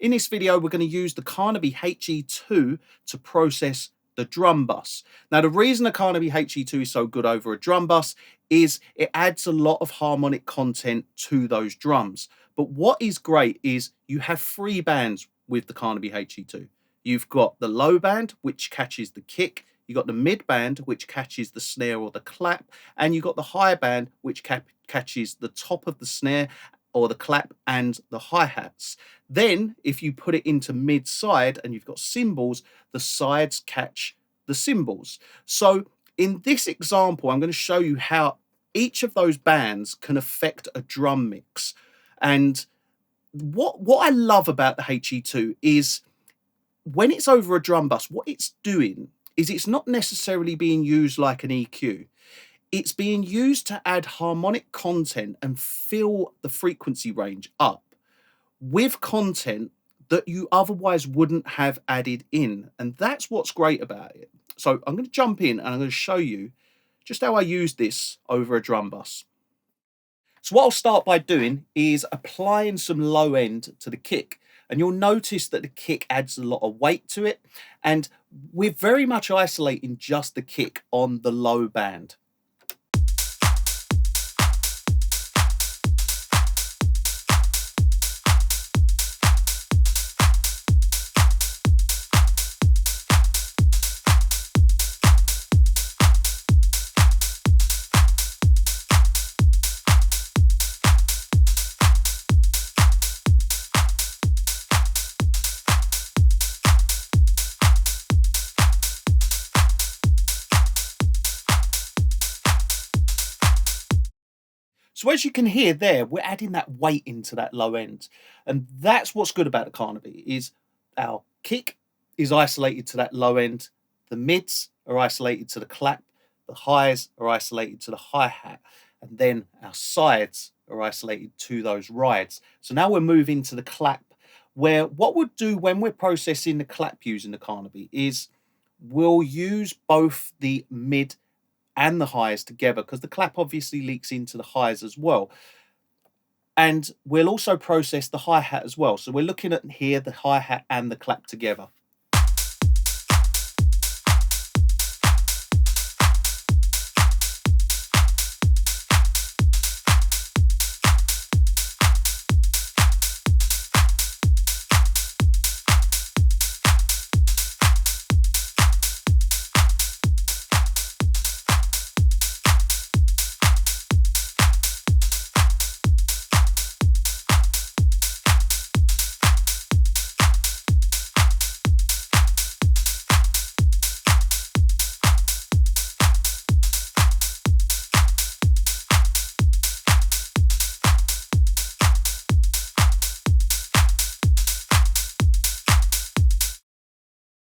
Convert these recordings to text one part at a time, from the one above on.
In this video, we're going to use the Carnaby HE2 to process the drum bus. Now, the reason the Carnaby HE2 is so good over a drum bus is it adds a lot of harmonic content to those drums. But what is great is you have three bands with the Carnaby HE2. You've got the low band, which catches the kick. You've got the mid band, which catches the snare or the clap. And you've got the high band, which catches the top of the snare or the clap and the hi-hats. Then if you put it into mid-side and you've got cymbals, the sides catch the cymbals. So in this example, I'm going to show you how each of those bands can affect a drum mix. And what I love about the HE2 is when it's over a drum bus, what it's doing is it's not necessarily being used like an EQ. It's being used to add harmonic content and fill the frequency range up with content that you otherwise wouldn't have added in. And that's what's great about it. So I'm going to jump in and I'm going to show you just how I use this over a drum bus. So what I'll start by doing is applying some low end to the kick. And you'll notice that the kick adds a lot of weight to it. And we're very much isolating just the kick on the low band. So as you can hear there, we're adding that weight into that low end. And that's what's good about the Carnaby is our kick is isolated to that low end. The mids are isolated to the clap. The highs are isolated to the hi-hat. And then our sides are isolated to those rides. So now we're moving to the clap, where what we'll do when we're processing the clap using the Carnaby is we'll use both the mid and the highs together, because the clap obviously leaks into the highs as well. And we'll also process the hi-hat as well. So we're looking at here the hi-hat and the clap together.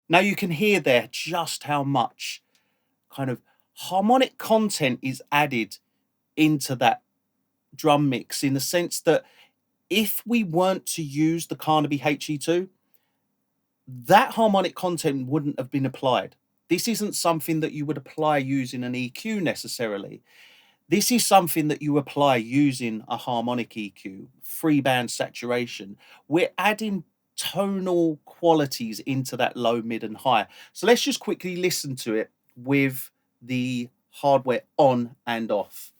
Now you can hear there just how much kind of harmonic content is added into that drum mix, in the sense that if we weren't to use the Carnaby HE2, that harmonic content wouldn't have been applied. This isn't something that you would apply using an EQ necessarily. This is something that you apply using a harmonic EQ, free band saturation. We're adding tonal qualities into that low, mid and high. So let's just quickly listen to it with the hardware on and off.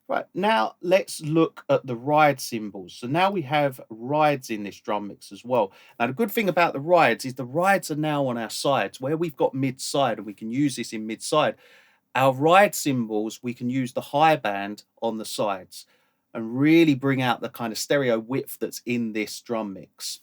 Right, now let's look at the ride cymbals. So now we have rides in this drum mix as well. Now the good thing about the rides is the rides are now on our sides. Where we've got mid-side and we can use this in mid-side, our ride cymbals, we can use the high band on the sides and really bring out the kind of stereo width that's in this drum mix.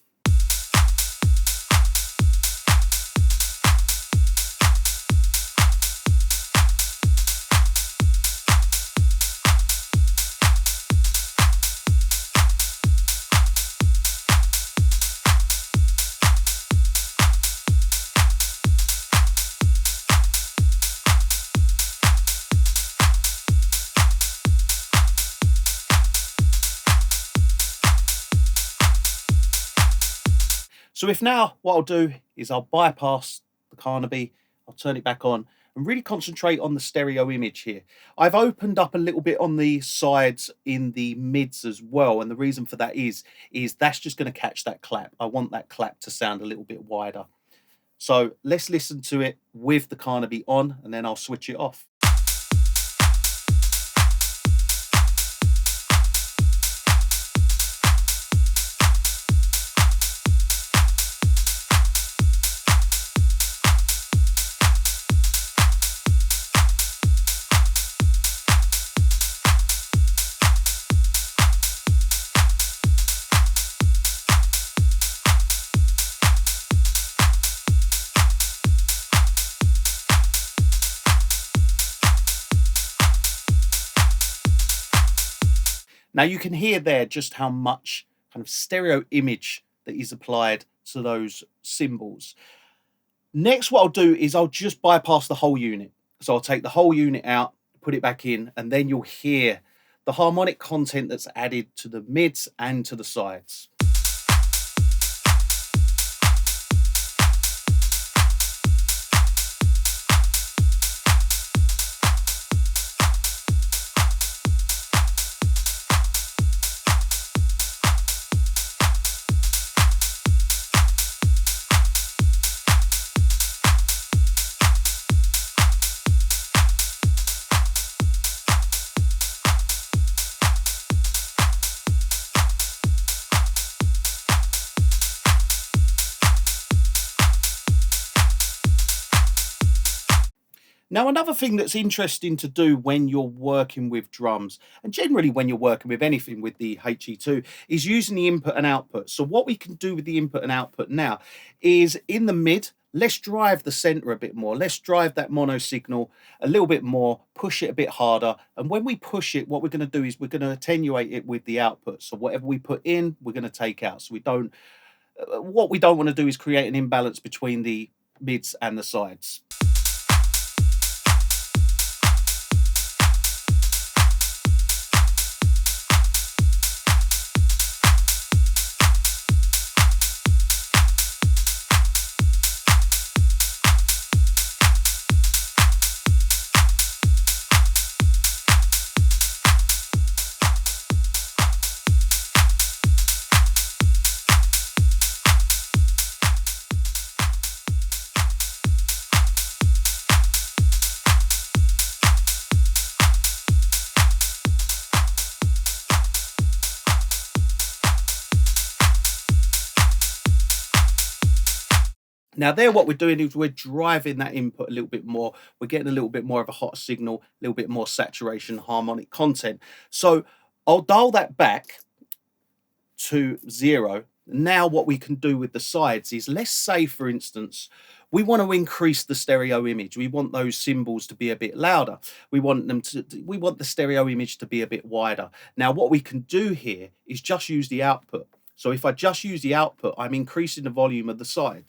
So if now what I'll do is I'll bypass the Carnaby, I'll turn it back on and really concentrate on the stereo image here. I've opened up a little bit on the sides in the mids as well, and the reason for that is that's just going to catch that clap. I want that clap to sound a little bit wider. So let's listen to it with the Carnaby on, and then I'll switch it off. Now you can hear there just how much kind of stereo image that is applied to those cymbals. Next, what I'll do is I'll just bypass the whole unit. So I'll take the whole unit out, put it back in, and then you'll hear the harmonic content that's added to the mids and to the sides. Now, another thing that's interesting to do when you're working with drums, and generally when you're working with anything with the HE2, is using the input and output. So what we can do with the input and output now is in the mid, let's drive the center a bit more. Let's drive that mono signal a little bit more, push it a bit harder. And when we push it, what we're going to do is we're going to attenuate it with the output. So whatever we put in, we're going to take out. So what we don't want to do is create an imbalance between the mids and the sides. Now there, what we're doing is we're driving that input a little bit more. We're getting a little bit more of a hot signal, a little bit more saturation, harmonic content. So I'll dial that back to 0. Now what we can do with the sides is, let's say, for instance, we want to increase the stereo image. We want those cymbals to be a bit louder. We want the stereo image to be a bit wider. Now what we can do here is just use the output. So if I just use the output, I'm increasing the volume of the sides.